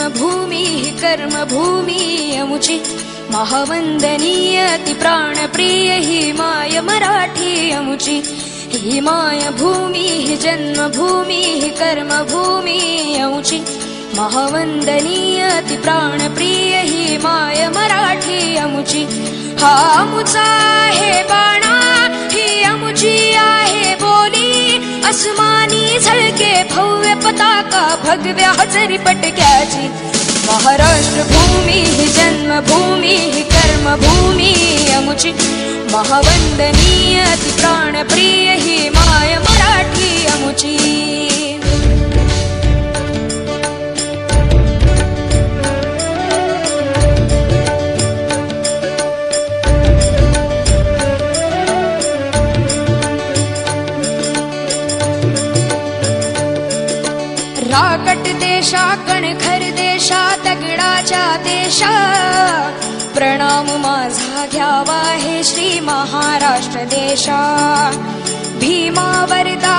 जन्मभूमी कर्मभूमी अमुची महावंदनीय ती प्राणप्रिय ही माय मराठी अमुची ही माय भूमी ही जन्मभूमी ही कर्मभूमी अमुची महावंदनीय ती प्राणप्रिय ही माय मराठी अमुची हा अमुचा आहे बाणा ही अमुची आहे बोली अस्मानी झळके भव्य पताका भगव्या हजरी पटक्याची महाराष्ट्र भूमी ही जन्मभूमी ही कर्मभूमी अमुची महावंदनीय ती प्राणप्रिय ही माय मराठी अमुची राकट देशा कणखर देशा दगडाच्या देशा प्रणाम माझा घ्यावा हे श्री महाराष्ट्र देशा भीमा वरदा